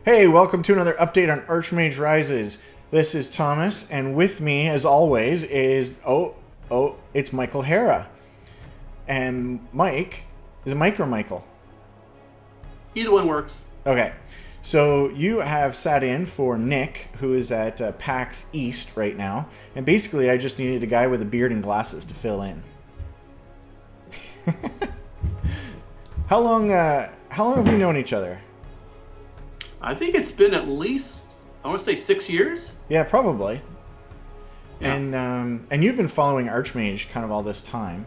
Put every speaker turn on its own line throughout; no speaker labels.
Hey, welcome to another update on Archmage Rises. This is Thomas, and with me, as always, is it's Michael Herrera. And Mike, is it Mike or Michael?
Either one works.
Okay, so you have sat in for Nick, who is at PAX East right now, and basically I just needed a guy with a beard and glasses to fill in. How long have we known each other?
I think it's been at least, I want to say 6 years.
Yeah, probably.
Yeah.
And you've been following Archmage kind of all this time.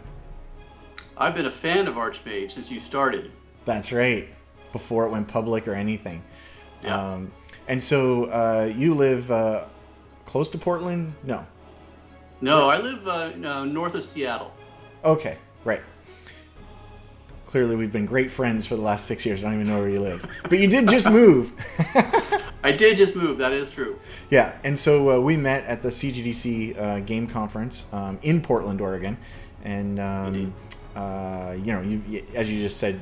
I've been a fan of Archmage since you started.
That's right. Before it went public or anything.
Yeah.
And so you live close to Portland? No.
No, I live north of Seattle.
Okay, right. Clearly, we've been great friends for the last 6 years. I don't even know where you live. But you did just move.
I did just move. That is true.
Yeah, and so we met at the CGDC game conference in Portland, Oregon. And, as you just said,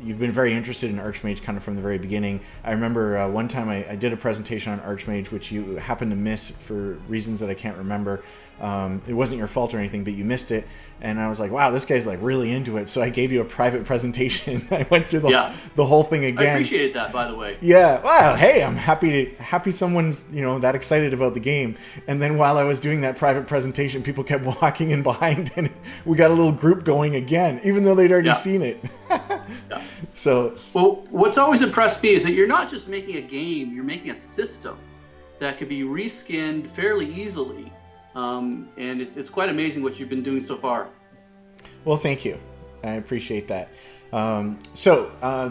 you've been very interested in Archmage kind of from the very beginning. I remember one time I did a presentation on Archmage, which you happened to miss for reasons that I can't remember. It wasn't your fault or anything, but you missed it. And I was like, wow, this guy's like really into it. So I gave you a private presentation. I went through the whole thing again.
I appreciated that, by the way.
Yeah. Wow. Hey, I'm happy someone's, that excited about the game. And then while I was doing that private presentation, people kept walking in behind and we got a little group going again, even though they'd already seen it.
Yeah.
So,
well, what's always impressed me is that you're not just making a game, you're making a system that could be reskinned fairly easily. And it's quite amazing what you've been doing so far.
Well, thank you. I appreciate that. So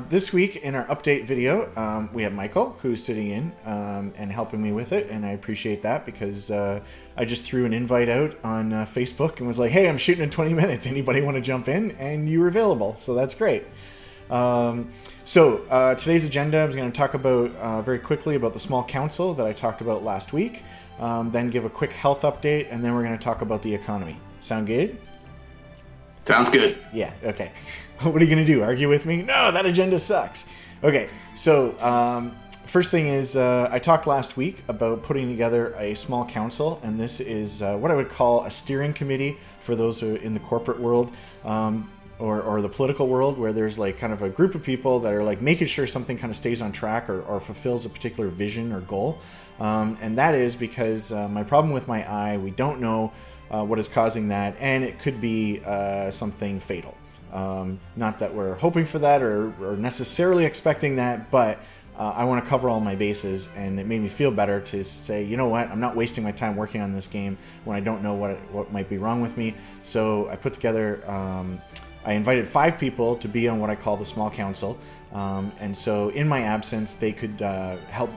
this week in our update video, we have Michael, who's sitting in and helping me with it, and I appreciate that because I just threw an invite out on Facebook and was like, hey, I'm shooting in 20 minutes. Anybody want to jump in? And you were available, so that's great. So today's agenda, I'm going to talk about very quickly about the small council that I talked about last week, then give a quick health update, and then we're going to talk about the economy. Sound good?
Sounds good.
Yeah, okay. What are you going to do? Argue with me? No, that agenda sucks. Okay, so first thing is I talked last week about putting together a small council, and this is what I would call a steering committee for those who are in the corporate world. Or the political world, where there's like kind of a group of people that are like making sure something kind of stays on track or fulfills a particular vision or goal. And that is because my problem with my eye, we don't know what is causing that, and it could be something fatal. Not that we're hoping for that or necessarily expecting that, but I want to cover all my bases, and it made me feel better to say, you know what, I'm not wasting my time working on this game when I don't know what might be wrong with me. So I put together... I invited 5 people to be on what I call the small council, and so in my absence, they could help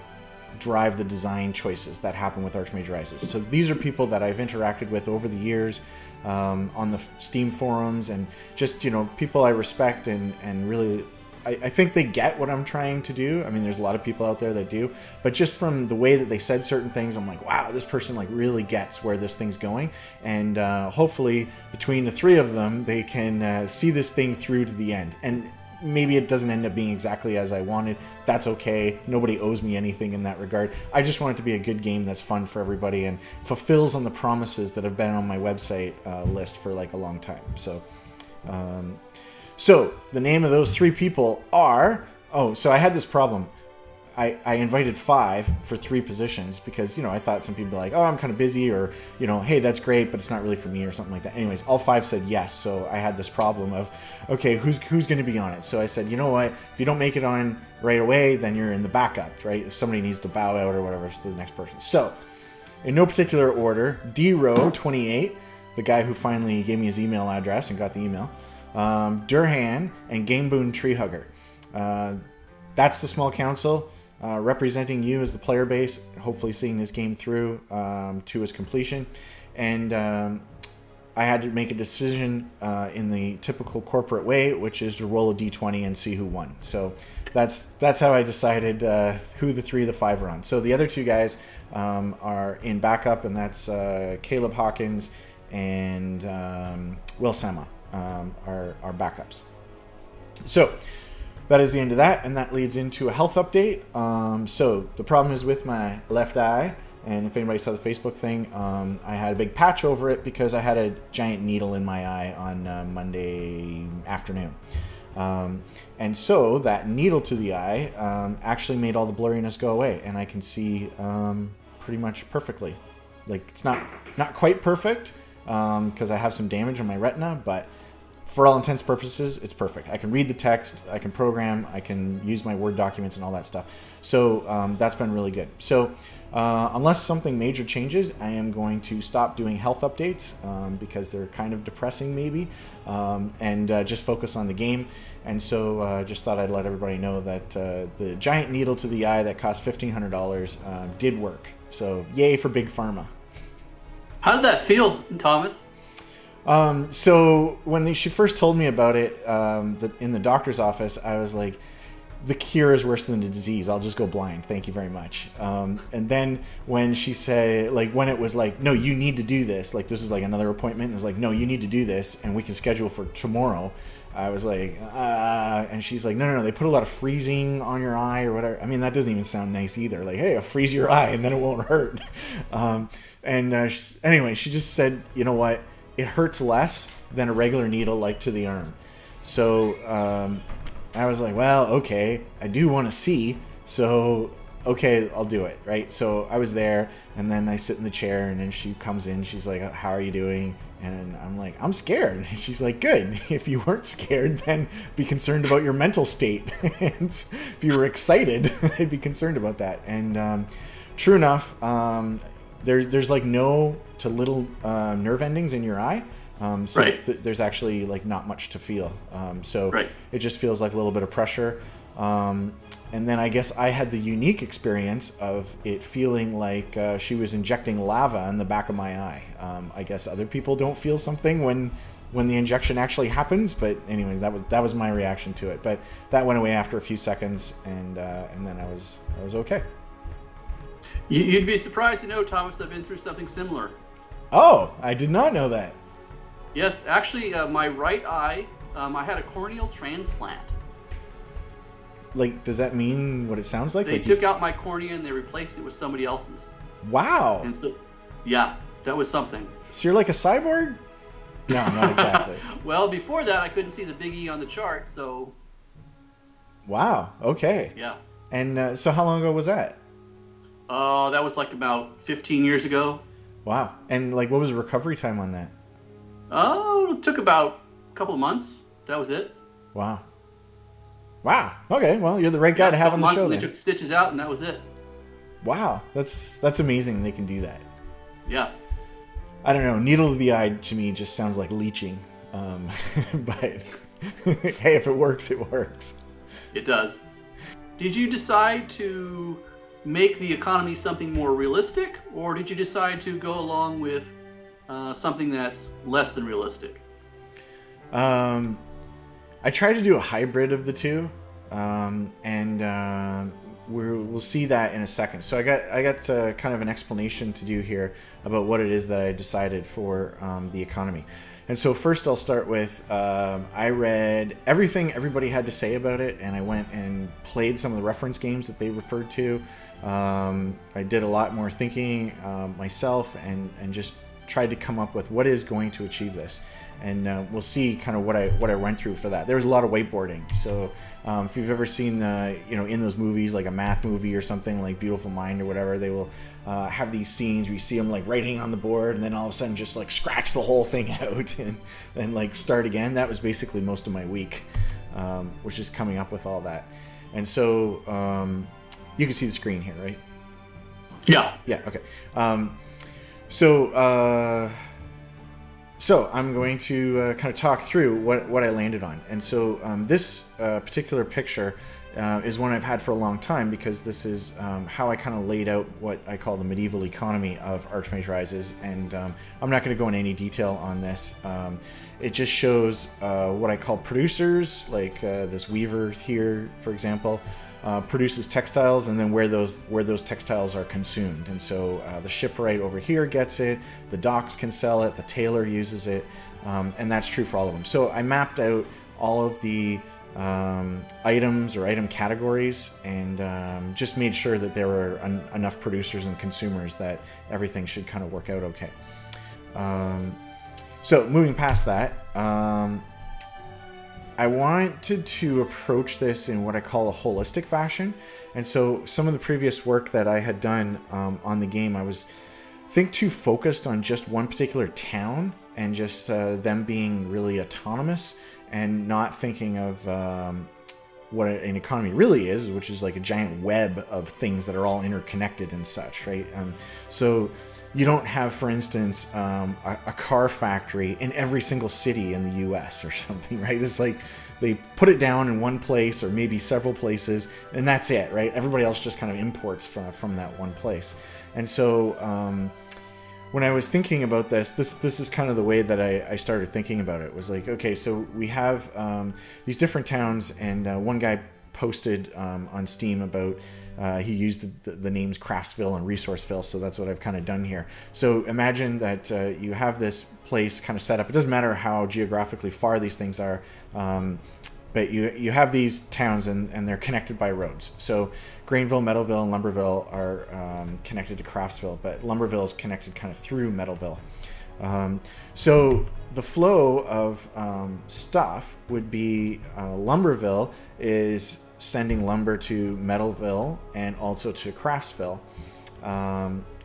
drive the design choices that happen with Archmage Rises. So these are people that I've interacted with over the years on the Steam forums, and just people I respect and really. I think they get what I'm trying to do. I mean, there's a lot of people out there that do, but just from the way that they said certain things, I'm like, wow, this person like really gets where this thing's going. And hopefully between the 3 of them, they can see this thing through to the end. And maybe it doesn't end up being exactly as I wanted. That's okay. Nobody owes me anything in that regard. I just want it to be a good game that's fun for everybody and fulfills on the promises that have been on my website list for like a long time. So the name of those 3 people are... so I had this problem. I invited 5 for 3 positions because, I thought some people would be like, oh, I'm kind of busy, or, hey, that's great, but it's not really for me, or something like that. Anyways, all 5 said yes, so I had this problem of, okay, who's going to be on it? So I said, you know what, if you don't make it on right away, then you're in the backup, right? If somebody needs to bow out or whatever, it's the next person. So, in no particular order, D-Row28, the guy who finally gave me his email address and got the email, Durhan, and Gameboon Treehugger. That's the small council representing you as the player base, hopefully seeing this game through to its completion. And I had to make a decision in the typical corporate way, which is to roll a d20 and see who won. So that's how I decided who the 3 of the 5 are on. So the other 2 guys are in backup, and that's Caleb Hawkins and Will Sama. Our backups. So that is the end of that, and that leads into a health update. So the problem is with my left eye, and if anybody saw the Facebook thing, I had a big patch over it because I had a giant needle in my eye on Monday afternoon. And so that needle to the eye actually made all the blurriness go away, and I can see pretty much perfectly. Like, it's not quite perfect because I have some damage on my retina, but for all intents and purposes, it's perfect. I can read the text, I can program, I can use my Word documents and all that stuff. So that's been really good. So unless something major changes, I am going to stop doing health updates because they're kind of depressing maybe, and just focus on the game. And so just thought I'd let everybody know that the giant needle to the eye that cost $1,500 did work. So yay for Big Pharma.
How did that feel, Thomas?
So when she first told me about it in the doctor's office, I was like, the cure is worse than the disease. I'll just go blind. Thank you very much. And then when she said, like, when it was like, no, you need to do this, like, this is like another appointment. It was like, no, you need to do this and we can schedule for tomorrow. I was like, and she's like, no, they put a lot of freezing on your eye or whatever. I mean, that doesn't even sound nice either. Like, hey, I'll freeze your eye and then it won't hurt. Anyway, she just said, you know what? It hurts less than a regular needle, like to the arm. So I was like, well, okay, I do want to see. So, okay, I'll do it, right? So I was there, and then I sit in the chair, and then she comes in. She's like, how are you doing? And I'm like, I'm scared. And she's like, good. If you weren't scared, then be concerned about your mental state. And if you were excited, I'd be concerned about that. And true enough, there's like no to little nerve endings in your eye. So
right.
There's actually like not much to feel. So
right.
It just feels like a little bit of pressure. And then I guess I had the unique experience of it feeling like she was injecting lava in the back of my eye. I guess other people don't feel something when the injection actually happens. But anyways, that was my reaction to it. But that went away after a few seconds, and then I was okay.
You'd be surprised to know, Thomas, I've been through something similar.
Oh, I did not know that.
Yes, actually, my right eye, I had a corneal transplant.
Like, does that mean what it sounds like?
They took out my cornea and they replaced it with somebody else's.
Wow.
And so, yeah, that was something.
So you're like a cyborg? No, not exactly.
Well, before that, I couldn't see the big E on the chart, so...
Wow, okay.
Yeah.
And so how long ago was that?
That was like about 15 years ago.
Wow. And like, what was the recovery time on that?
Oh, it took about a couple of months. That was it.
Wow. Okay. Well, you're the right guy to have on the show.
They took stitches out, and that was it.
Wow. That's amazing. They can do that.
Yeah.
I don't know. Needle to the eye to me just sounds like leeching. But hey, if it works, it works.
It does. Did you decide to make the economy something more realistic, or did you decide to go along with something that's less than realistic?
I tried to do a hybrid of the two, and we'll see that in a second. So I got kind of an explanation to do here about what it is that I decided for the economy. And so first I'll start with, I read everything everybody had to say about it, and I went and played some of the reference games that they referred to. I did a lot more thinking myself and just tried to come up with what is going to achieve this. And we'll see kind of what I went through for that. There was a lot of whiteboarding. So if you've ever seen, in those movies, like a math movie or something like Beautiful Mind or whatever, they will have these scenes where you see them like writing on the board and then all of a sudden just like scratch the whole thing out and then like start again. That was basically most of my week, was just coming up with all that. And so you can see the screen here, right?
Yeah.
Yeah, okay. So I'm going to kind of talk through what I landed on. And so this particular picture is one I've had for a long time because this is how I kind of laid out what I call the medieval economy of Archmage Rises. And I'm not going to go into any detail on this. It just shows what I call producers, like this weaver here, for example. Produces textiles, and then where those textiles are consumed. And so the shipwright over here gets it, the docks can sell it, the tailor uses it, and that's true for all of them. So I mapped out all of the items or item categories, and just made sure that there were enough producers and consumers that everything should kind of work out okay. So moving past that, I wanted to approach this in what I call a holistic fashion. And so some of the previous work that I had done on the game, I was too focused on just one particular town and just them being really autonomous, and not thinking of what an economy really is, which is like a giant web of things that are all interconnected and such, right? So you don't have, for instance, a car factory in every single city in the US or something, right? It's like they put it down in one place or maybe several places, and that's it, right? Everybody else just kind of imports from that one place. And so when I was thinking about this is kind of the way that I started thinking about it. It was like, okay, so we have these different towns, and one guy posted on Steam about he used the names Craftsville and Resourceville, so that's what I've kind of done here. So imagine that you have this place kind of set up. It doesn't matter how geographically far these things are, but you have these towns, and they're connected by roads. So Grainville, Meadowville, and Lumberville are connected to Craftsville, but Lumberville is connected kind of through Meadowville. So the flow of stuff would be Lumberville is sending lumber to Meadowville and also to Craftsville.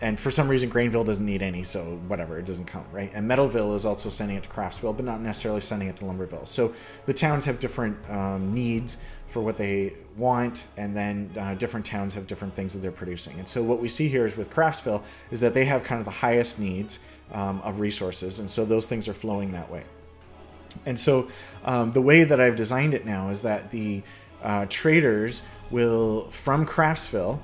And for some reason, Grainville doesn't need any, so whatever, it doesn't come, right? And Meadowville is also sending it to Craftsville, but not necessarily sending it to Lumberville. So the towns have different needs for what they want, and then different towns have different things that they're producing. And so what we see here is with Craftsville is that they have kind of the highest needs of resources, and so those things are flowing that way. And so the way that I've designed it now is that the traders will, from Craftsville,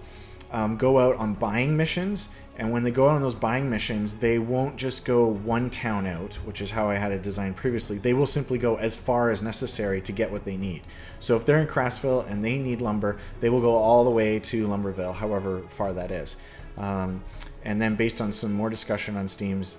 go out on buying missions, and when they go out on those buying missions, they won't just go one town out, which is how I had it designed previously. They will simply go as far as necessary to get what they need. So if they're in Craftsville and they need lumber, they will go all the way to Lumberville, however far that is. And then based on some more discussion on Steam's,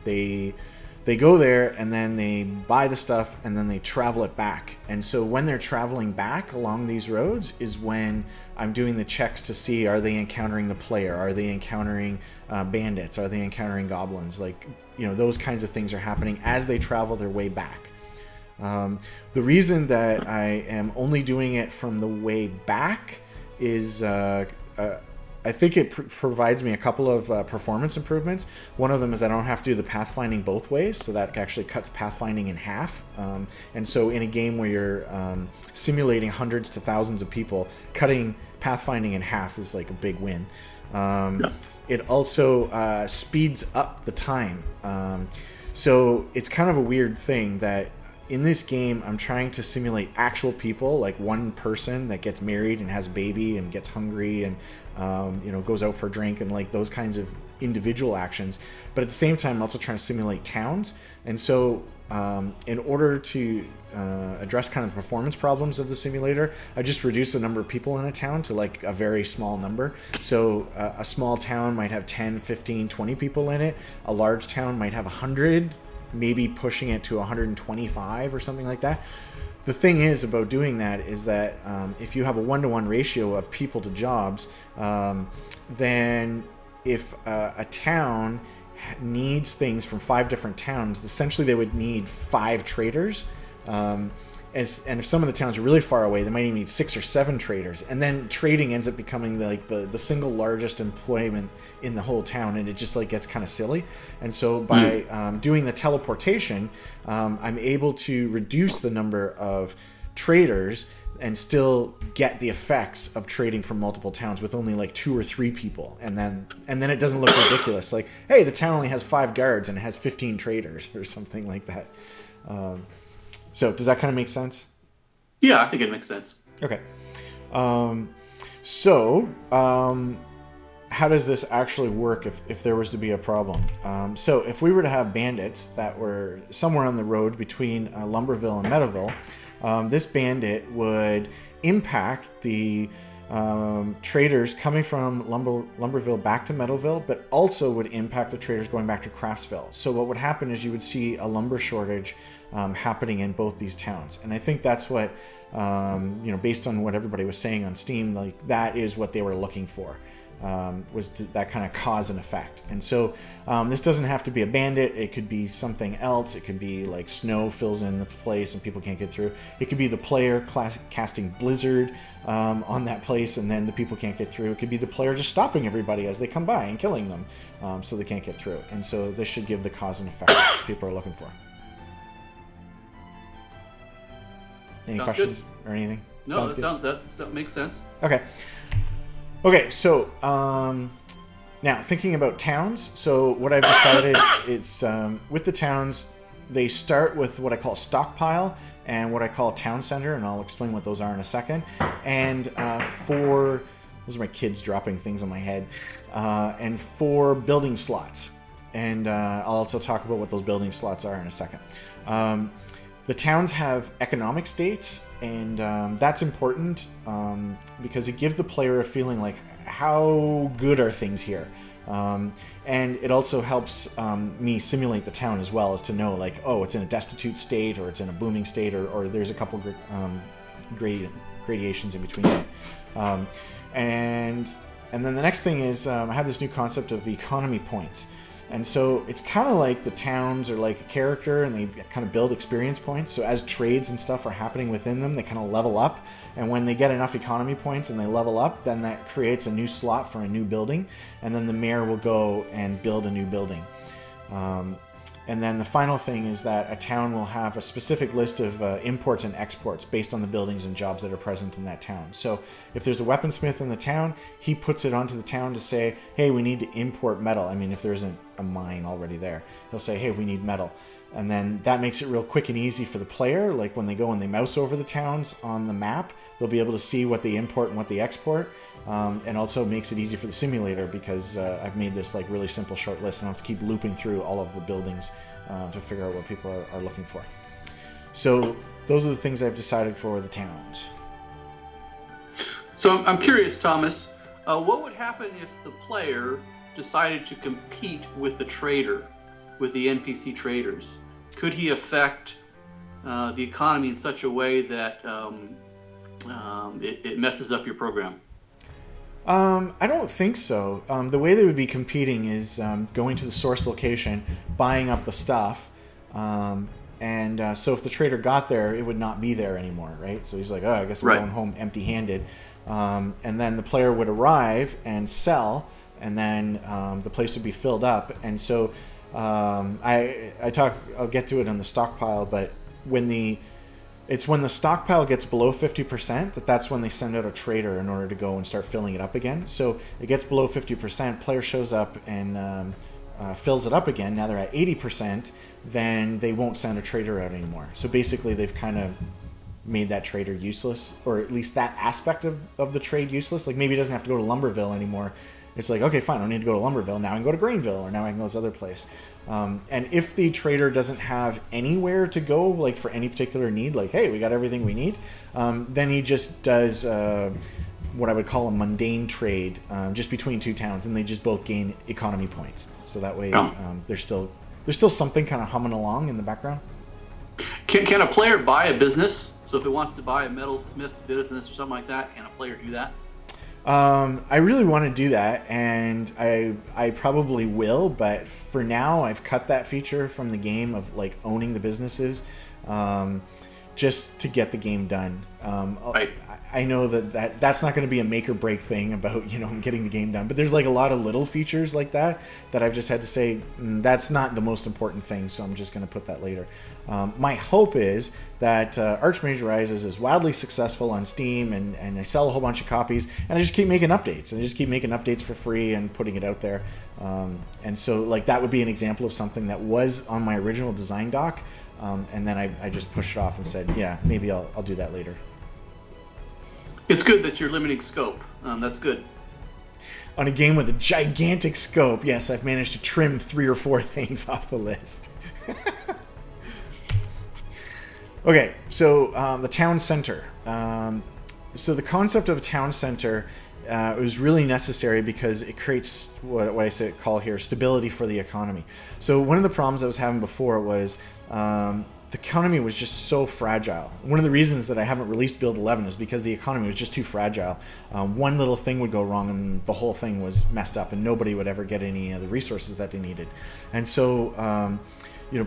they go there, and then they buy the stuff, and then they travel it back. And so when they're traveling back along these roads is when I'm doing the checks to see, are they encountering the player? Are they encountering bandits? Are they encountering goblins? Like, those kinds of things are happening as they travel their way back. The reason that I am only doing it from the way back is I think it provides me a couple of performance improvements. One of them is I don't have to do the pathfinding both ways, so that actually cuts pathfinding in half. And so in a game where you're simulating hundreds to thousands of people, cutting pathfinding in half is like a big win. It also speeds up the time. So it's kind of a weird thing that in this game, I'm trying to simulate actual people, like one person that gets married and has a baby and gets hungry and goes out for a drink, and like those kinds of individual actions. But at the same time, I'm also trying to simulate towns. And so in order to address kind of the performance problems of the simulator, I just reduce the number of people in a town to like a very small number. So a small town might have 10, 15, 20 people in it. A large town might have 100, maybe pushing it to 125 or something like that. The thing is about doing that is that if you have a 1-to-1 ratio of people to jobs, then if a town needs things from 5 different towns, essentially they would need 5 traders. And if some of the towns are really far away, they might even need 6 or 7 traders. And then trading ends up becoming the single largest employment in the whole town, and it just like gets kind of silly. And so by doing the teleportation, I'm able to reduce the number of traders and still get the effects of trading from multiple towns with only like 2 or 3 people. And then it doesn't look ridiculous. Like, hey, the town only has 5 guards and it has 15 traders or something like that. So does that kind of make sense?
Yeah, I think it makes sense.
Okay. How does this actually work if there was to be a problem? So if we were to have bandits that were somewhere on the road between Lumberville and Meadowville, this bandit would impact the traders coming from Lumberville back to Meadowville, but also would impact the traders going back to Craftsville. So what would happen is you would see a lumber shortage happening in both these towns. And I think that's what, based on what everybody was saying on Steam, like that is what they were looking for. Was that kind of cause and effect. And so this doesn't have to be a bandit. It could be something else. It could be like snow fills in the place and people can't get through. It could be the player casting blizzard on that place and then the people can't get through. It could be the player just stopping everybody as they come by and killing them so they can't get through. And so this should give the cause and effect that people are looking for. Any questions or anything?
No, that makes sense.
Okay, so now thinking about towns. So what I've decided is with the towns, they start with what I call a stockpile and what I call a town center, and I'll explain what those are in a second. And those are my kids dropping things on my head, and 4 building slots. And I'll also talk about what those building slots are in a second. The towns have economic states, and that's important because it gives the player a feeling like, how good are things here? And it also helps me simulate the town as well, as to know like, oh, it's in a destitute state, or it's in a booming state, or there's a couple gradations in between it. And then the next thing is I have this new concept of economy points. And so it's kind of like the towns are like a character, and they kind of build experience points. So as trades and stuff are happening within them, they kind of level up. And when they get enough economy points and they level up, then that creates a new slot for a new building. And then the mayor will go and build a new building. And then the final thing is that a town will have a specific list of imports and exports based on the buildings and jobs that are present in that town. So if there's a weaponsmith in the town, he puts it onto the town to say, hey, we need to import metal. I mean, if there isn't a mine already there, he'll say, hey, we need metal. And then that makes it real quick and easy for the player. Like when they go and they mouse over the towns on the map, they'll be able to see what they import and what they export. And also makes it easy for the simulator because I've made this like really simple short list, and I don't have to keep looping through all of the buildings to figure out what people are looking for. So those are the things I've decided for the towns.
So I'm curious, Thomas, what would happen if the player decided to compete with the trader, with the NPC traders? Could he affect the economy in such a way that it messes up your program?
I don't think so. The way they would be competing is going to the source location, buying up the stuff, and so if the trader got there, it would not be there anymore, right? So he's like, oh, I guess I'm going home empty-handed. And then the player would arrive and sell, and then the place would be filled up. And so I'll get to it on the stockpile, but when the stockpile gets below 50%, that's when they send out a trader in order to go and start filling it up again. So it gets below 50%, player shows up and fills it up again. Now they're at 80%, then they won't send a trader out anymore. So basically they've kind of made that trader useless, or at least that aspect of the trade useless. Like maybe he doesn't have to go to Lumberville anymore. It's like, okay, fine, I don't need to go to Lumberville. Now I can go to Grainville, or now I can go to this other place. And if the trader doesn't have anywhere to go, like for any particular need, like, hey, we got everything we need, then he just does what I would call a mundane trade just between two towns, and they just both gain economy points. So that way there's still something kind of humming along in the background.
Can a player buy a business? So if it wants to buy a metalsmith business or something like that, can a player do that?
I really want to do that, and I probably will, but for now I've cut that feature from the game of like owning the businesses, just to get the game done. Right. I know that's not going to be a make or break thing about, getting the game done, but there's like a lot of little features like that I've just had to say, that's not the most important thing, so I'm just going to put that later. My hope is that Archmage Rises is wildly successful on Steam, and I sell a whole bunch of copies, and I just keep making updates, and I just keep making updates for free and putting it out there. And so like that would be an example of something that was on my original design doc, and then I just pushed it off and said, yeah, maybe I'll do that later.
It's good that you're limiting scope. That's good.
On a game with a gigantic scope, yes, I've managed to trim 3 or 4 things off the list. Okay, so the town center. so the concept of a town center was really necessary because it creates what I call here stability for the economy. So one of the problems I was having before was the economy was just so fragile. One of the reasons that I haven't released Build 11 is because the economy was just too fragile. One little thing would go wrong and the whole thing was messed up and nobody would ever get any of the resources that they needed. And so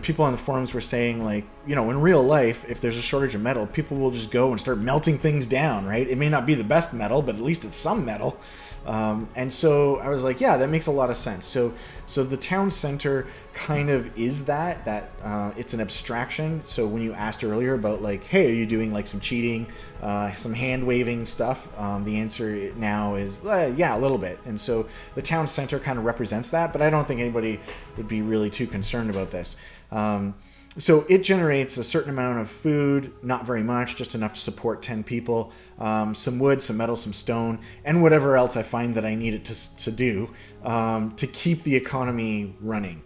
people on the forums were saying, like, in real life, if there's a shortage of metal, people will just go and start melting things down, right? It may not be the best metal, but at least it's some metal. And so I was like, yeah, that makes a lot of sense. So the town center kind of is that it's an abstraction. So when you asked earlier about, like, hey, are you doing like some cheating, some hand waving stuff? The answer now is, yeah, a little bit. And so the town center kind of represents that, but I don't think anybody would be really too concerned about this. So it generates a certain amount of food, not very much, just enough to support 10 people, some wood, some metal, some stone, and whatever else I find that I need it to do to keep the economy running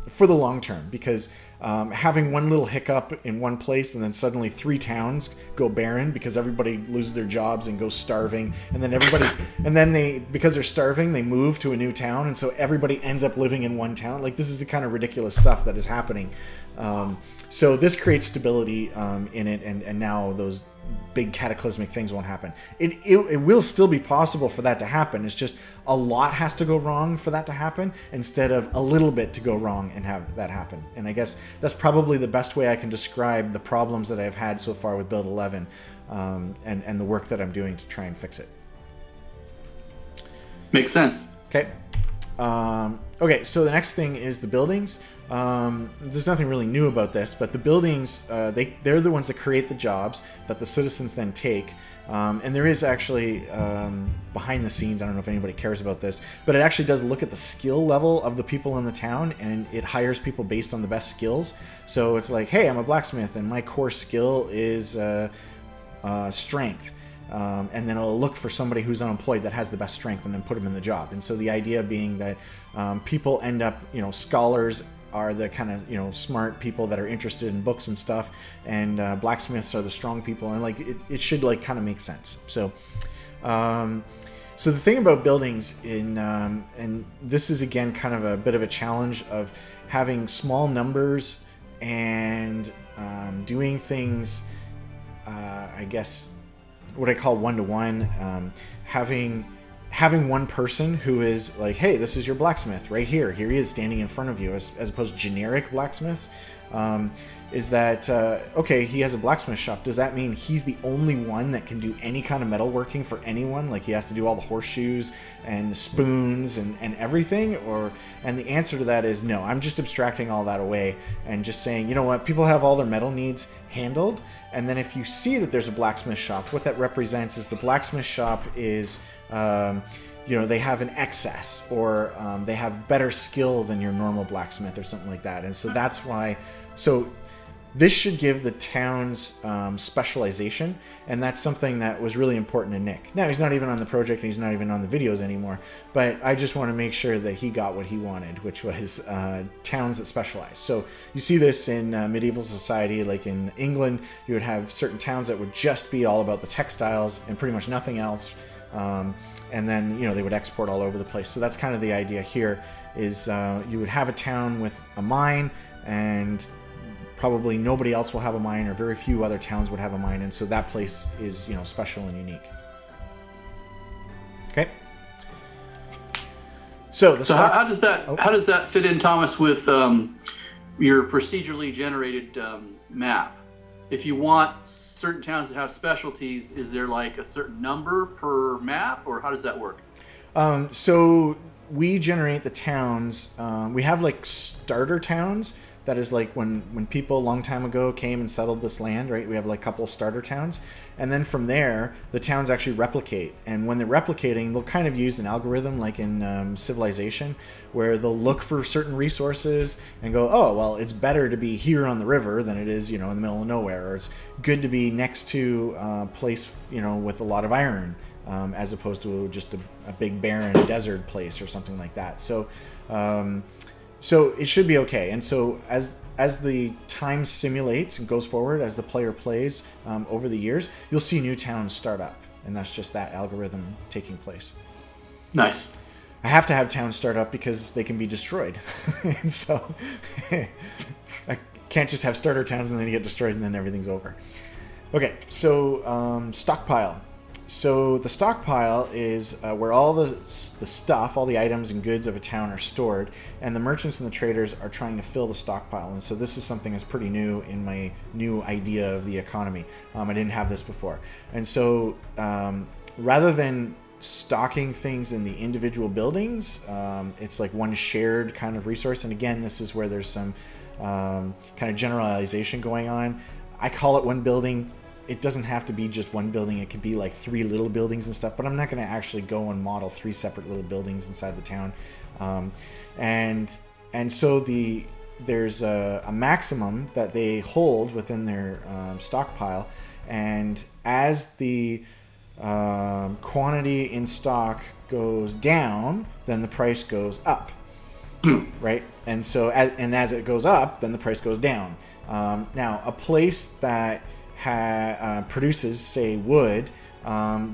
for the long term. Because having one little hiccup in one place and then suddenly 3 towns go barren because everybody loses their jobs and goes starving, and then because they're starving, they move to a new town, and so everybody ends up living in one town. Like, this is the kind of ridiculous stuff that is happening. So this creates stability in it, and now those big cataclysmic things won't happen. It will still be possible for that to happen. It's just a lot has to go wrong for that to happen instead of a little bit to go wrong and have that happen. And I guess that's probably the best way I can describe the problems that I've had so far with Build 11 and the work that I'm doing to try and fix it.
Makes sense.
Okay. Okay, so the next thing is the buildings. There's nothing really new about this, but the buildings, they're the ones that create the jobs that the citizens then take. And there is actually, behind the scenes, I don't know if anybody cares about this, but it actually does look at the skill level of the people in the town, and it hires people based on the best skills. So it's like, hey, I'm a blacksmith, and my core skill is strength. And then it'll look for somebody who's unemployed that has the best strength and then put them in the job. And so the idea being that people end up, scholars are the kind of, smart people that are interested in books and stuff, and blacksmiths are the strong people, and like it should like kind of make sense. So the thing about buildings and this is again kind of a bit of a challenge of having small numbers and doing things, I guess what I call one-to-one, having one person who is like, hey, this is your blacksmith right here. Here he is standing in front of you, as opposed to generic blacksmiths. Is that, okay, he has a blacksmith shop. Does that mean he's the only one that can do any kind of metalworking for anyone? Like he has to do all the horseshoes and the spoons and everything? And the answer to that is no. I'm just abstracting all that away and just saying, you know what, people have all their metal needs handled. And then if you see that there's a blacksmith shop, what that represents is the blacksmith shop is, they have an excess, or they have better skill than your normal blacksmith or something like that. And so that's why, this should give the towns specialization, and that's something that was really important to Nick. Now, he's not even on the project, and he's not even on the videos anymore, but I just want to make sure that he got what he wanted, which was towns that specialize. So you see this in medieval society, like in England, you would have certain towns that would just be all about the textiles and pretty much nothing else. And then, they would export all over the place. So that's kind of the idea here is you would have a town with a mine, and probably nobody else will have a mine, or very few other towns would have a mine. And so that place is, special and unique. Okay. So
how does that fit in, Thomas, with your procedurally generated map? If you want certain towns that have specialties, is there like a certain number per map, or how does that work?
So we generate the towns. We have like starter towns. That is like when people a long time ago came and settled this land, right? We have like a couple of starter towns. And then from there, the towns actually replicate. And when they're replicating, they'll kind of use an algorithm like in Civilization, where they'll look for certain resources and go, oh, well, it's better to be here on the river than it is, in the middle of nowhere. Or it's good to be next to a place, with a lot of iron, as opposed to just a big barren desert place or something like that. So it should be okay. And so as the time simulates and goes forward, as the player plays over the years, you'll see new towns start up, and that's just that algorithm taking place.
Nice.
I have to have towns start up because they can be destroyed, and so I can't just have starter towns and then you get destroyed and then everything's over. Okay, so stockpile. So the stockpile is where all the stuff, all the items and goods of a town are stored, and the merchants and the traders are trying to fill the stockpile. And so this is something that's pretty new in my new idea of the economy. I didn't have this before. And so rather than stocking things in the individual buildings, it's like one shared kind of resource. And again, this is where there's some kind of generalization going on. I call it one building. It doesn't have to be just one building. It could be like 3 little buildings and stuff, but I'm not going to actually go and model 3 separate little buildings inside the town. And so there's a maximum that they hold within their stockpile, and as the quantity in stock goes down, then the price goes up. Right? And so as it goes up, then the price goes down. Now, a place that produces, say, wood,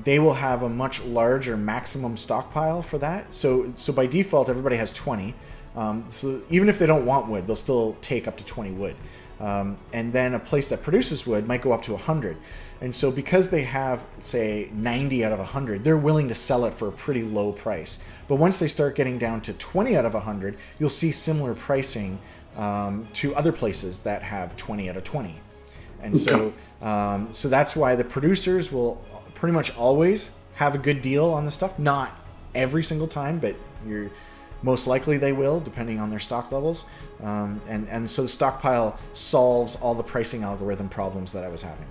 they will have a much larger maximum stockpile for that. So by default, everybody has 20. So even if they don't want wood, they'll still take up to 20 wood. And then a place that produces wood might go up to 100. And so because they have, say, 90 out of 100, they're willing to sell it for a pretty low price. But once they start getting down to 20 out of 100, you'll see similar pricing to other places that have 20 out of 20. And so that's why the producers will pretty much always have a good deal on the stuff. Not every single time, but most likely they will, depending on their stock levels. And so the stockpile solves all the pricing algorithm problems that I was having.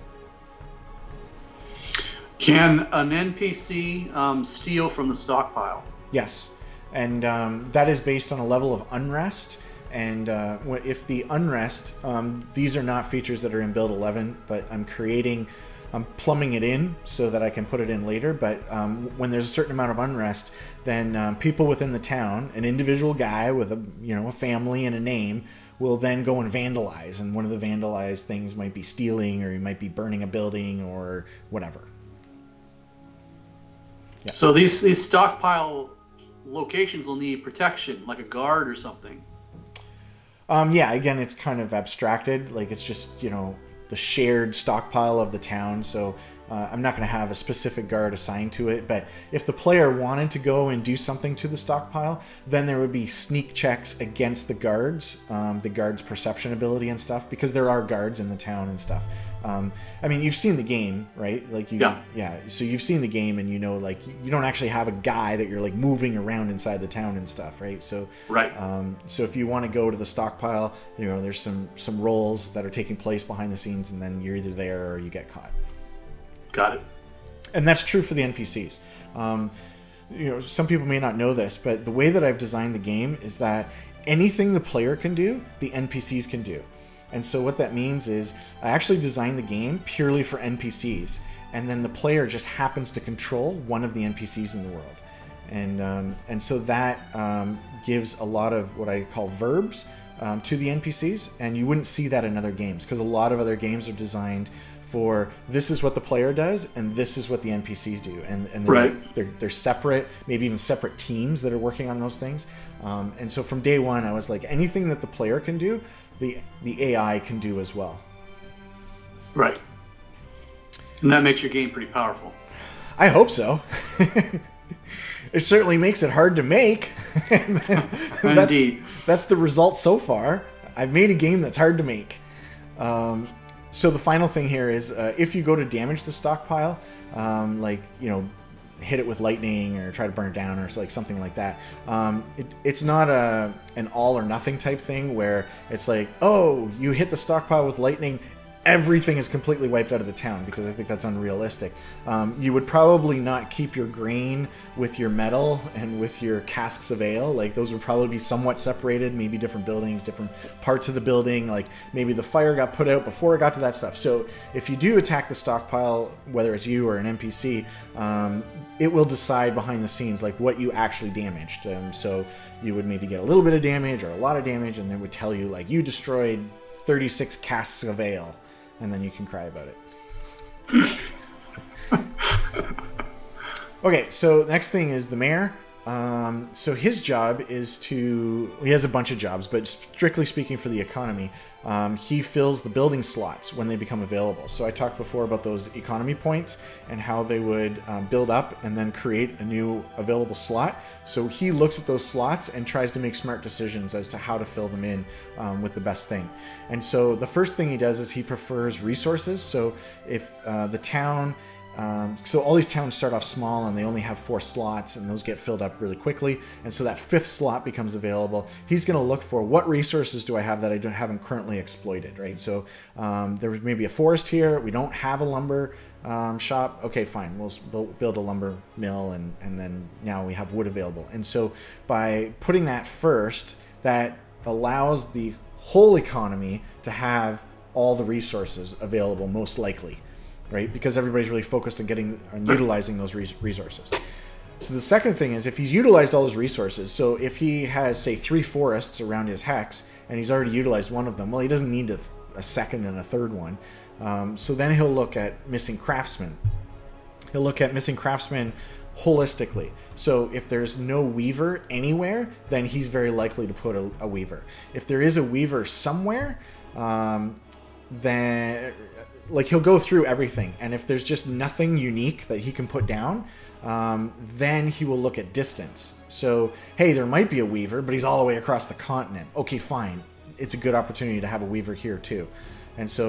Can an NPC steal from the stockpile?
Yes. And that is based on a level of unrest. And if the unrest, these are not features that are in build 11, but I'm plumbing it in so that I can put it in later. But when there's a certain amount of unrest, then people within the town, an individual guy with a family and a name, will then go and vandalize. And one of the vandalized things might be stealing, or you might be burning a building or whatever.
Yeah. So these stockpile locations will need protection, like a guard or something.
Yeah, again, it's kind of abstracted. Like, it's just, the shared stockpile of the town. So I'm not going to have a specific guard assigned to it. But if the player wanted to go and do something to the stockpile, then there would be sneak checks against the guards' perception ability and stuff, because there are guards in the town and stuff. I mean, you've seen the game, right? Like, so you've seen the game, and like, you don't actually have a guy that you're like moving around inside the town and stuff, right? So
right.
So if you want to go to the stockpile, there's some roles that are taking place behind the scenes, and then you're either there or you get caught.
Got it.
And that's true for the NPCs. Some people may not know this, but the way that I've designed the game is that anything the player can do, the NPCs can do. And so what that means is I actually designed the game purely for NPCs, and then the player just happens to control one of the NPCs in the world. And so that gives a lot of what I call verbs to the NPCs, and you wouldn't see that in other games, because a lot of other games are designed for this is what the player does and this is what the NPCs do, and they're,
right.
they're separate, maybe even separate teams that are working on those things. And so from day one, I was like, anything that the player can do, the AI can do as well.
Right. And that makes your game pretty powerful.
I hope so. It certainly makes it hard to make.
Indeed.
That's the result so far. I've made a game that's hard to make. So the final thing here is if you go to damage the stockpile, hit it with lightning or try to burn it down or like something like that, it's not an all or nothing type thing where it's like, oh, you hit the stockpile with lightning, everything is completely wiped out of the town, because I think that's unrealistic. You would probably not keep your grain with your metal and with your casks of ale. Like, those would probably be somewhat separated, maybe different buildings, different parts of the building. Like, maybe the fire got put out before it got to that stuff. So if you do attack the stockpile, whether it's you or an NPC, it will decide behind the scenes like what you actually damaged. So you would maybe get a little bit of damage or a lot of damage, and it would tell you like you destroyed 36 casks of ale, and then you can cry about it. Okay, so next thing is the mayor. So his job is he has a bunch of jobs, but strictly speaking for the economy, he fills the building slots when they become available. So I talked before about those economy points and how they would build up and then create a new available slot. So he looks at those slots and tries to make smart decisions as to how to fill them in with the best thing. And so the first thing he does is he prefers resources. So if the town... so all these towns start off small and they only have 4 slots, and those get filled up really quickly. And so that 5th slot becomes available. He's going to look for what resources do I have that I haven't currently exploited, right? So there was maybe a forest here. We don't have a lumber shop. Okay, fine. We'll build a lumber mill, and then now we have wood available. And so by putting that first, that allows the whole economy to have all the resources available, most likely. Right, because everybody's really focused on utilizing those resources. So the second thing is, if he's utilized all his resources, so if he has, say, 3 forests around his hex, and he's already utilized one of them, well, he doesn't need a second and a third one. So then he'll look at missing craftsmen. He'll look at missing craftsmen holistically. So if there's no weaver anywhere, then he's very likely to put a weaver. If there is a weaver somewhere, then... he'll go through everything, and if there's just nothing unique that he can put down, then he will look at distance. So, hey, there might be a weaver, but he's all the way across the continent. Okay, fine. It's a good opportunity to have a weaver here too. And so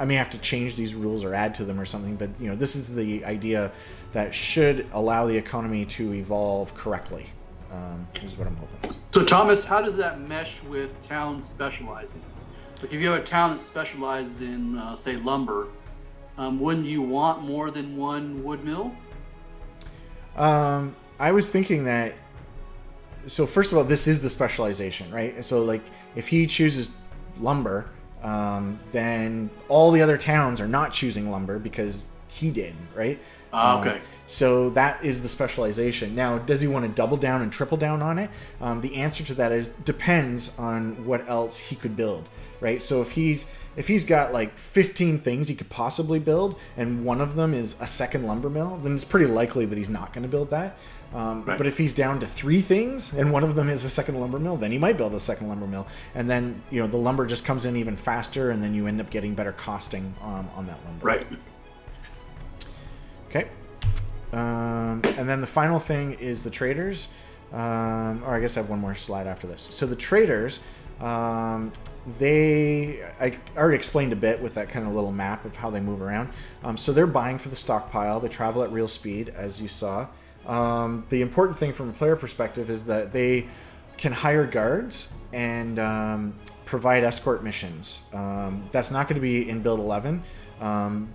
I may have to change these rules or add to them or something, but this is the idea that should allow the economy to evolve correctly, is what I'm hoping.
So, Thomas, how does that mesh with towns specializing? Like if you have a town that specializes in, say, lumber, wouldn't you want more than one wood mill?
I was thinking that... So first of all, this is the specialization, right? So like if he chooses lumber, then all the other towns are not choosing lumber because he did, right?
Okay.
So that is the specialization. Now, does he want to double down and triple down on it? The answer to that depends on what else he could build, right? So if he's got like 15 things he could possibly build, and one of them is a second lumber mill, then it's pretty likely that he's not going to build that. Right. But if he's down to 3 things, and one of them is a second lumber mill, then he might build a second lumber mill. And then, the lumber just comes in even faster, and then you end up getting better costing on that lumber.
Right.
Okay. And then the final thing is the traders. Or I guess I have one more slide after this. So the traders, I already explained a bit with that kind of little map of how they move around. So they're buying for the stockpile. They travel at real speed, as you saw. The important thing from a player perspective is that they can hire guards and provide escort missions. That's not going to be in Build 11.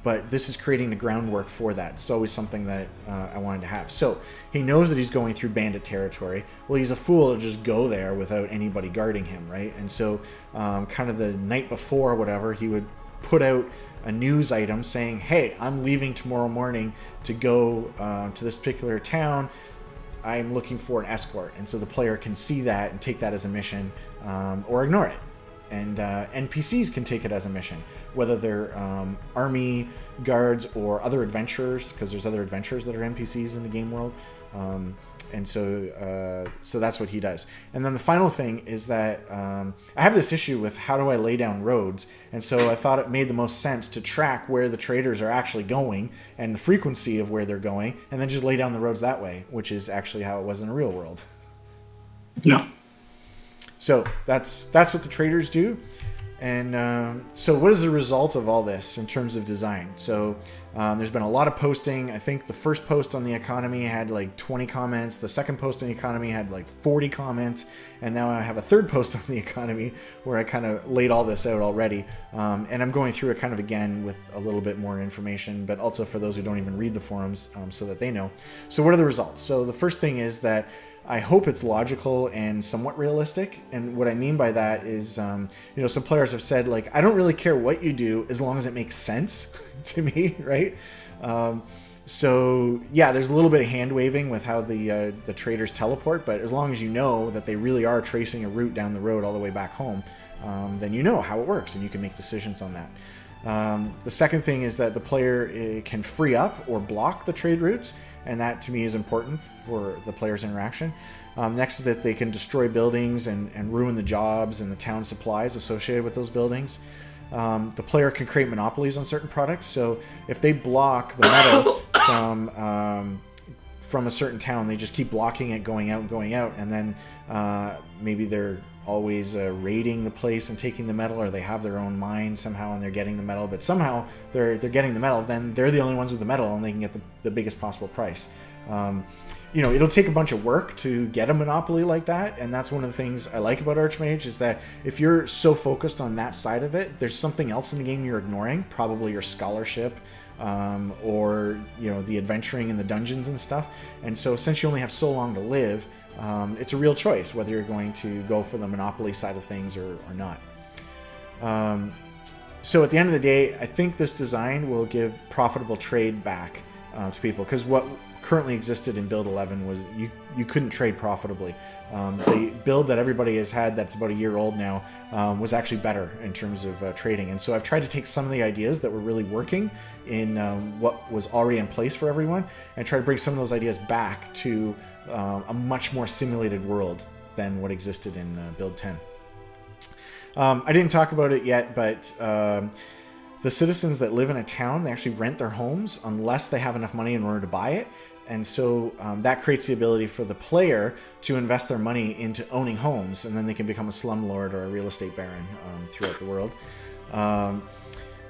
But this is creating the groundwork for that. It's always something that I wanted to have. So he knows that he's going through bandit territory. Well, he's a fool to just go there without anybody guarding him, right? And so kind of the night before or whatever, he would put out a news item saying, hey, I'm leaving tomorrow morning to go to this particular town. I'm looking for an escort. And so the player can see that and take that as a mission or ignore it. And NPCs can take it as a mission, whether they're army guards or other adventurers, because there's other adventurers that are NPCs in the game world. And so that's what he does. And then the final thing is that I have this issue with how do I lay down roads. And so I thought it made the most sense to track where the traders are actually going and the frequency of where they're going, and then just lay down the roads that way, which is actually how it was in the real world.
Yeah.
So that's what the traders do. And so what is the result of all this in terms of design? So there's been a lot of posting. I think the first post on the economy had like 20 comments. The second post on the economy had like 40 comments. And now I have a third post on the economy where I kind of laid all this out already. And I'm going through it kind of again with a little bit more information, but also for those who don't even read the forums so that they know. So what are the results? So the first thing is that I hope it's logical and somewhat realistic. And what I mean by that is, some players have said, like, I don't really care what you do as long as it makes sense to me, right? So, yeah, there's a little bit of hand-waving with how the traders teleport, but as long as you know that they really are tracing a route down the road all the way back home, then you know how it works and you can make decisions on that. The second thing is that the player can free up or block the trade routes, and that to me is important for the player's interaction. Next is that they can destroy buildings and ruin the jobs and the town supplies associated with those buildings. The player can create monopolies on certain products, so if they block the metal from a certain town, they just keep blocking it going out, and then maybe they're always raiding the place and taking the metal, or they have their own mine somehow and they're getting the metal, but somehow they're getting the metal, then they're the only ones with the metal and they can get the biggest possible price. It'll take a bunch of work to get a monopoly like that, and that's one of the things I like about Archmage, is that if you're so focused on that side of it, there's something else in the game you're ignoring, probably your scholarship, or the adventuring in the dungeons and stuff. And so since you only have so long to live, it's a real choice whether you're going to go for the monopoly side of things or not. So at the end of the day, I think this design will give profitable trade back to people, because what currently existed in build 11 was you couldn't trade profitably. The build that everybody has had that's about a year old now was actually better in terms of trading. And so I've tried to take some of the ideas that were really working in what was already in place for everyone and try to bring some of those ideas back to a much more simulated world than what existed in build 10. I didn't talk about it yet, but the citizens that live in a town, they actually rent their homes unless they have enough money in order to buy it. And so that creates the ability for the player to invest their money into owning homes, and then they can become a slumlord or a real estate baron throughout the world.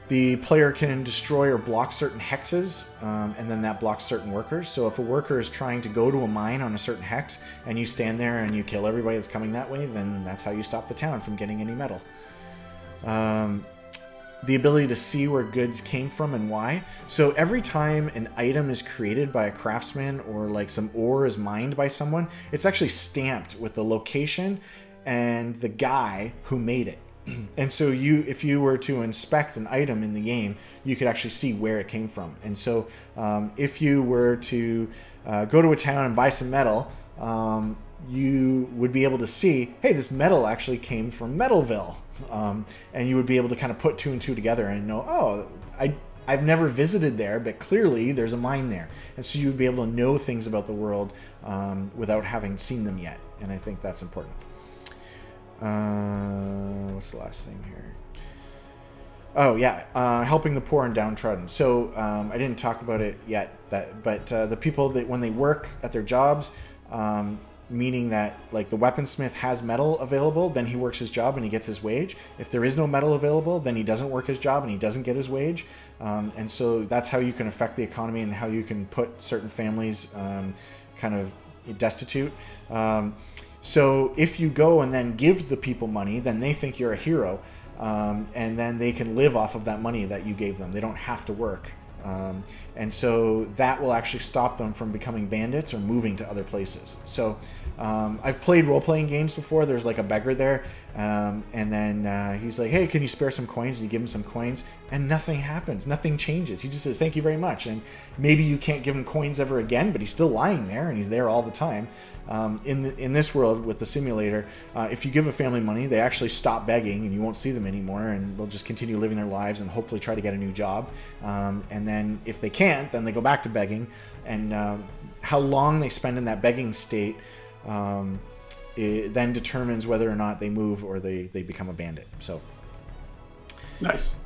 The player can destroy or block certain hexes, and then that blocks certain workers. So if a worker is trying to go to a mine on a certain hex, and you stand there and you kill everybody that's coming that way, then that's how you stop the town from getting any metal. The ability to see where goods came from and why. So every time an item is created by a craftsman, or like some ore is mined by someone, it's actually stamped with the location and the guy who made it. And so if you were to inspect an item in the game, you could actually see where it came from. And so if you were to go to a town and buy some metal, you would be able to see, hey, this metal actually came from Metalville. And you would be able to kind of put two and two together and know, oh, I've never visited there, but clearly there's a mine there. And so you would be able to know things about the world without having seen them yet. And I think that's important. What's the last thing here? Oh, yeah, helping the poor and downtrodden. So I didn't talk about it yet, but the people that when they work at their jobs, meaning that like the weaponsmith has metal available, then he works his job and he gets his wage. If there is no metal available, then he doesn't work his job and he doesn't get his wage. And so that's how you can affect the economy and how you can put certain families kind of destitute. So if you go and then give the people money, then they think you're a hero, and then they can live off of that money that you gave them. They don't have to work. And so that will actually stop them from becoming bandits or moving to other places. So I've played role-playing games before. There's like a beggar there, and then he's like, hey, can you spare some coins? And you give him some coins, and nothing happens. Nothing changes. He just says, thank you very much. And maybe you can't give him coins ever again, but he's still lying there, and he's there all the time. In this world with the simulator, if you give a family money, they actually stop begging and you won't see them anymore, and they'll just continue living their lives and hopefully try to get a new job. And then if they can't, then they go back to begging. And how long they spend in that begging state it then determines whether or not they move or they become a bandit. So
nice.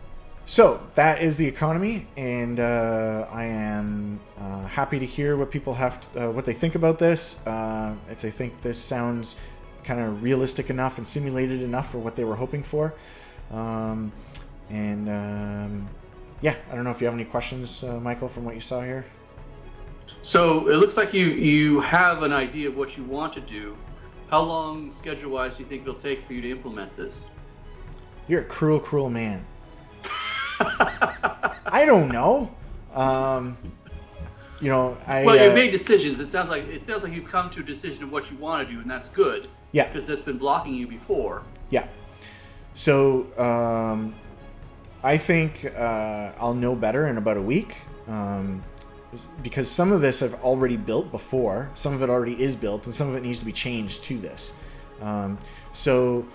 So that is the economy, and I am happy to hear what people have what they think about this. If they think this sounds kind of realistic enough and simulated enough for what they were hoping for. Yeah, I don't know if you have any questions, Michael, from what you saw here.
So it looks like you have an idea of what you want to do. How long, schedule-wise, do you think it'll take for you to implement this?
You're a cruel, cruel man. I don't know. Well,
you made decisions. It sounds like you've come to a decision of what you want to do, and that's good.
Yeah.
Because that's been blocking you before.
Yeah. So I think I'll know better in about a week. Because some of this I've already built before. Some of it already is built, and some of it needs to be changed to this. So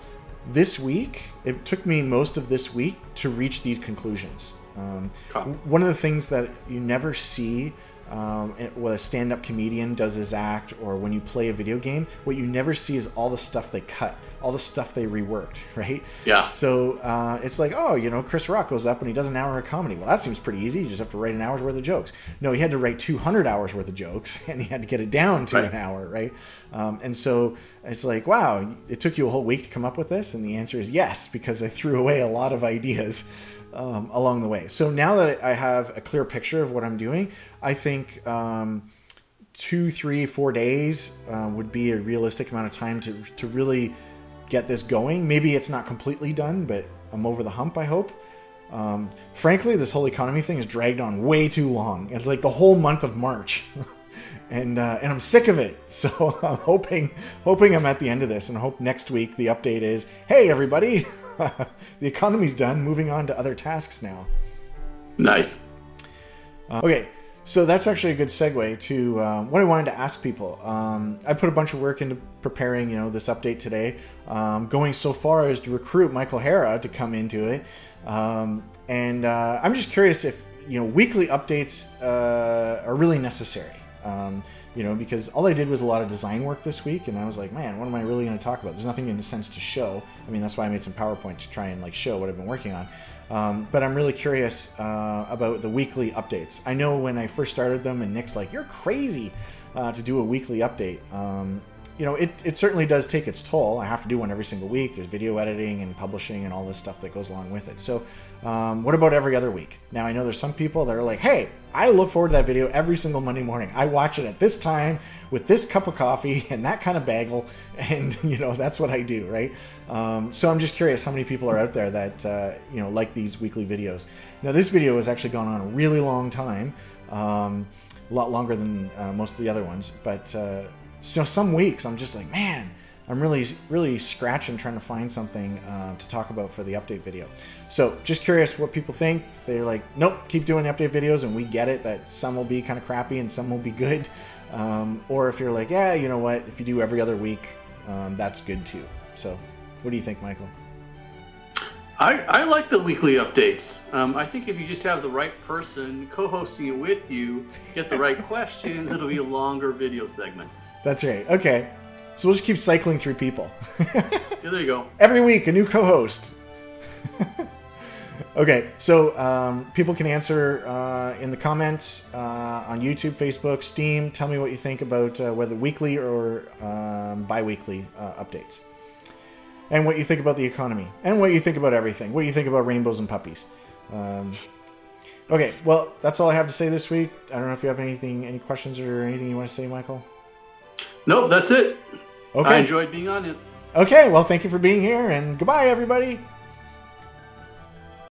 this week, it took me most of this week to reach these conclusions.
Okay.
One of the things that you never see when a stand-up comedian does his act, or when you play a video game, what you never see is all the stuff they cut, all the stuff they reworked, right?
Yeah.
So it's like, oh, Chris Rock goes up and he does an hour of comedy. Well, that seems pretty easy. You just have to write an hour's worth of jokes. No, he had to write 200 hours worth of jokes, and he had to get it down to an hour, right? And so it's like, wow, it took you a whole week to come up with this? And the answer is yes, because I threw away a lot of ideas along the way. So now that I have a clear picture of what I'm doing, I think 2, 3, 4 days would be a realistic amount of time to really get this going. Maybe it's not completely done, but I'm over the hump, I hope. Frankly, this whole economy thing has dragged on way too long. It's like the whole month of March. And I'm sick of it. So I'm hoping I'm at the end of this, and I hope next week the update is, hey, everybody, the economy's done. Moving on to other tasks now.
Nice.
Okay, so that's actually a good segue to what I wanted to ask people. I put a bunch of work into preparing, this update today, going so far as to recruit Michael Herrera to come into it. And I'm just curious if, weekly updates are really necessary. Because all I did was a lot of design work this week, and I was like, man, what am I really going to talk about? There's nothing in a sense to show. I mean, that's why I made some PowerPoint to try and show what I've been working on. But I'm really curious about the weekly updates. I know when I first started them, and Nick's like, you're crazy to do a weekly update. It certainly does take its toll. I have to do one every single week. There's video editing and publishing and all this stuff that goes along with it. So what about every other week? Now, I know there's some people that are like, hey, I look forward to that video every single Monday morning. I watch it at this time with this cup of coffee and that kind of bagel. And, that's what I do, right? So I'm just curious how many people are out there that, like these weekly videos. Now, this video has actually gone on a really long time, a lot longer than most of the other ones. But so some weeks I'm just like, man, I'm really, really scratching trying to find something to talk about for the update video. So just curious what people think. If they're like, nope, keep doing the update videos, and we get it that some will be kind of crappy and some will be good. Or if you're like, yeah, you know what, if you do every other week, that's good too. So what do you think, Michael?
I like the weekly updates. I think if you just have the right person co-hosting it with you, get the right questions, it'll be a longer video segment.
That's right. Okay. So we'll just keep cycling through people.
Yeah, there you go.
Every week, a new co-host. Okay, so people can answer in the comments on YouTube, Facebook, Steam. Tell me what you think about whether weekly or bi-weekly updates. And what you think about the economy. And what you think about everything. What you think about rainbows and puppies. Okay, well, that's all I have to say this week. I don't know if you have any questions or anything you want to say, Michael?
Nope, that's it.
Okay.
I enjoyed being on it.
Okay, well, thank you for being here, and goodbye, everybody.